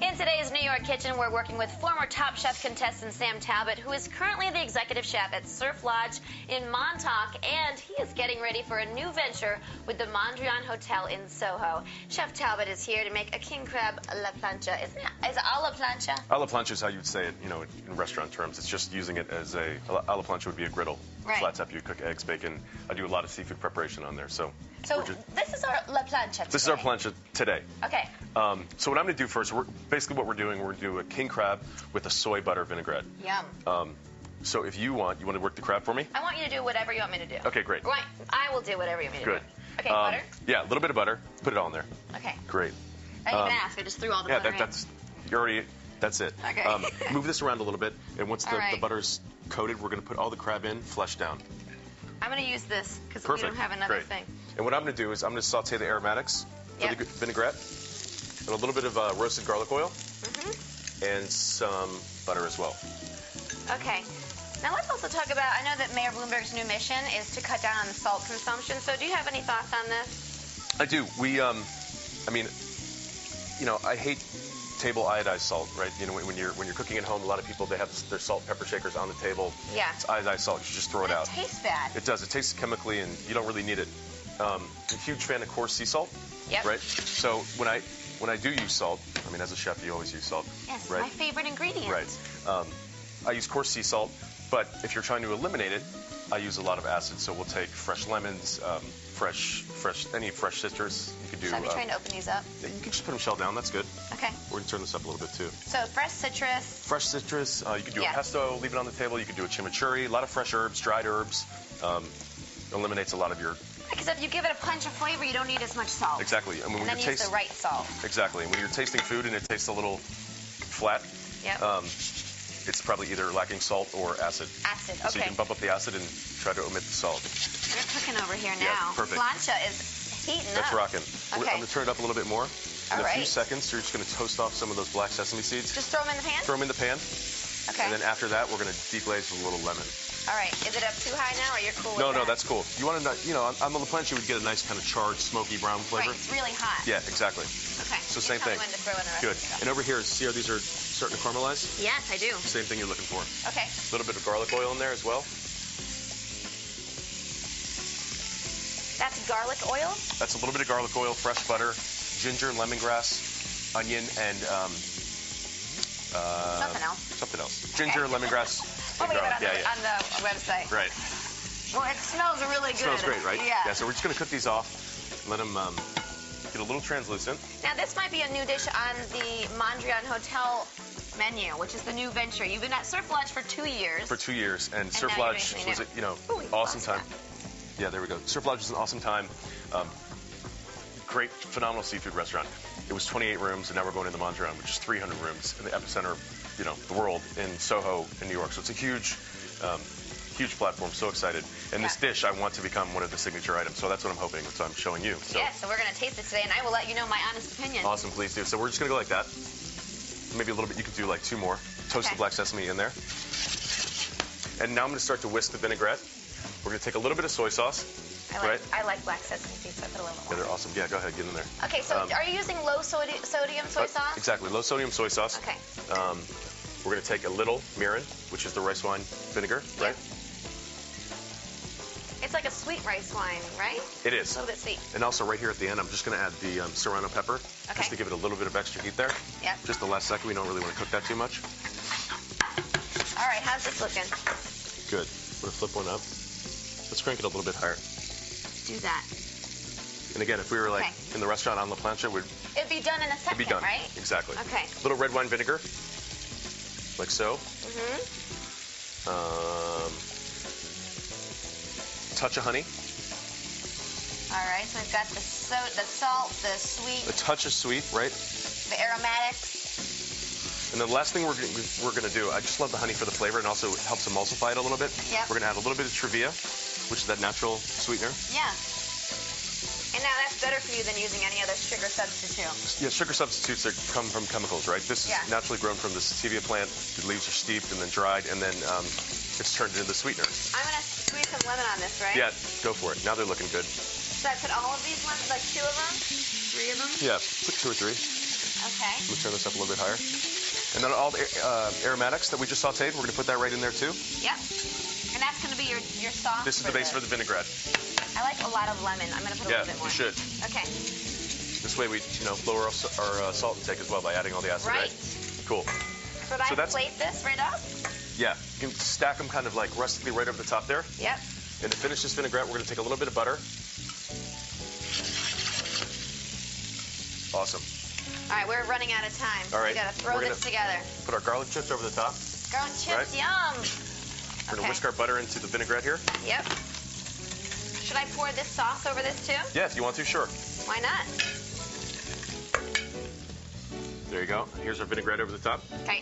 In today's New York Kitchen, we're working with former Top Chef contestant Sam Talbot, who is currently the executive chef at Surf Lodge in Montauk, and he is getting ready for a new venture with the Mondrian Hotel in Soho. Chef Talbot is here to make a king crab a la plancha. Is it a la plancha? A la plancha is how you'd say it, you know, in restaurant terms. It's just using it as a la plancha would be a griddle. Right. Flat top, you cook eggs, bacon. I do a lot of seafood preparation on there, so this is our la plancha today. This is our plancha today. Okay. So what I'm going to do first, basically what we're doing, we're going to do a king crab with a soy butter vinaigrette. Yum. So if you want to work the crab for me? I want you to do whatever you want me to do. Okay, great. Right. I will do whatever you want me to do. Good. Okay, butter? Yeah, a little bit of butter. Put it all in there. Okay. Great. I didn't even ask. I just threw all the butter in. That's it. Okay. Move this around a little bit, and once the butter's coated, we're going to put all the crab in, flesh down. I'm going to use this because we don't have another thing. And what I'm going to do is I'm going to saute the aromatics for the vinaigrette, and a little bit of roasted garlic oil, and some butter as well. Okay. Now let's also talk about, I know that Mayor Bloomberg's new mission is to cut down on the salt consumption, so do you have any thoughts on this? I do. I mean, you know, I hate table iodized salt, right? You know, when you're cooking at home, a lot of people, they have their salt and pepper shakers on the table. Yeah. It's iodized salt. You just throw it out. It tastes bad. It does. It tastes chemically, and you don't really need it. I'm a huge fan of coarse sea salt. Yep. Right? So when I do use salt, I mean, as a chef, you always use salt. Yes, right? My favorite ingredient. Right. I use coarse sea salt, but if you're trying to eliminate it, I use a lot of acid. So we'll take fresh lemons, any fresh citrus. You could do. Should I be trying to open these up? You can just put them shell down. That's good. Okay. We're going to turn this up a little bit, too. So fresh citrus. Fresh citrus. You could do a pesto, leave it on the table. You could do a chimichurri, a lot of fresh herbs, dried herbs. Eliminates a lot of your... Because if you give it a punch of flavor, you don't need as much salt. Exactly. I mean, when and then use the right salt. Exactly. When you're tasting food and it tastes a little flat, it's probably either lacking salt or acid. Acid, okay. So you can bump up the acid and try to omit the salt. You're cooking over here now. Yeah, perfect. Plancha is heating up. That's rocking. Okay. I'm going to turn it up a little bit more. In a few seconds, you're just going to toast off some of those black sesame seeds. Just throw them in the pan? Throw them in the pan. Okay. And then after that, we're going to deglaze with a little lemon. All right. Is it up too high now, or you're cool with that? No, that's cool. You want to, you know, on the plancha, you would get a nice kind of charred, smoky brown flavor. Right. It's really hot. Yeah, exactly. Okay. So same thing. When to throw in the rest Good. of the stuff. And over here, see how these are starting to caramelize? Yes, I do. Same thing you're looking for. Okay. A little bit of garlic oil in there as well. That's garlic oil? That's a little bit of garlic oil, fresh butter, ginger, lemongrass, onion, and something else. Something else. Ginger, lemongrass, and garlic. garlic. On the website. Right. Well, it smells really good. It smells great, right? Yeah. Yeah, so we're just going to cook these off, let them get a little translucent. Now, this might be a new dish on the Mondrian Hotel menu, which is the new venture. You've been at Surf Lodge for 2 years. For 2 years, and Surf Lodge was, you know, awesome time. Yeah, there we go. Surf Lodge was an awesome time. Great, phenomenal seafood restaurant. It was 28 rooms, and now we're going to the Mondrian, which is 300 rooms in the epicenter of, you know, the world in Soho, in New York. So it's a huge, huge platform. So excited. And this dish, I want to become one of the signature items. So that's what I'm hoping. That's what I'm showing you. So. Yes, so we're going to taste it today, and I will let you know my honest opinion. Awesome, please do. So we're just going to go like that. Maybe a little bit. You could do like 2 more. Toast the black sesame in there. And now I'm going to start to whisk the vinaigrette. We're going to take a little bit of soy sauce. I like black sesame seeds, so I put a little more. Yeah, they're awesome. Yeah, go ahead, get in there. Okay, so are you using low sodium soy sauce? Exactly, low sodium soy sauce. Okay. We're going to take a little mirin, which is the rice wine vinegar, right? It's like a sweet rice wine, right? It is. A little bit sweet. And also right here at the end, I'm just going to add the serrano pepper, just to give it a little bit of extra heat there. Yep. Just the last second. We don't really want to cook that too much. All right, how's this looking? Good. We're going to flip one up. Let's crank it a little bit higher. Do that. And again, if we were like in the restaurant on La Plancha, it'd be done in a second, it'd be done, right? Exactly. Okay. A little red wine vinegar, like so. Touch of honey. All right, so we've got the salt, the sweet. A touch of sweet, right? The aromatics. And the last thing we're going to do, I just love the honey for the flavor, and also it helps emulsify it a little bit. Yep. We're going to add a little bit of Trevia, which is that natural sweetener. Yeah. And now that's better for you than using any other sugar substitute. Yeah, sugar substitutes that come from chemicals, right? This is naturally grown from the sativa plant. The leaves are steeped and then dried, and then it's turned into the sweetener. I'm going to squeeze some lemon on this, right? Yeah, go for it. Now they're looking good. So I put all of these lemons, like 2 of them? 3 of them? Yeah, put 2 or 3. Okay. Let me turn this up a little bit higher. And then all the aromatics that we just sauteed, we're going to put that right in there too. Yep. And that's going to be your sauce. This is the base for the vinaigrette. I like a lot of lemon. I'm going to put a little bit more. You should. Okay. This way we, lower our salt intake as well by adding all the acid. Right. Cool. Should I plate this right up? Yeah. You can stack them kind of like rustically right over the top there. Yep. And to finish this vinaigrette, we're going to take a little bit of butter. Awesome. All right, we're running out of time. So we got to throw this together. Put our garlic chips over the top. Garlic chips, yum. We're going to whisk our butter into the vinaigrette here. Yep. Should I pour this sauce over this too? Yeah, if you want to, sure. Why not? There you go. Here's our vinaigrette over the top. Okay.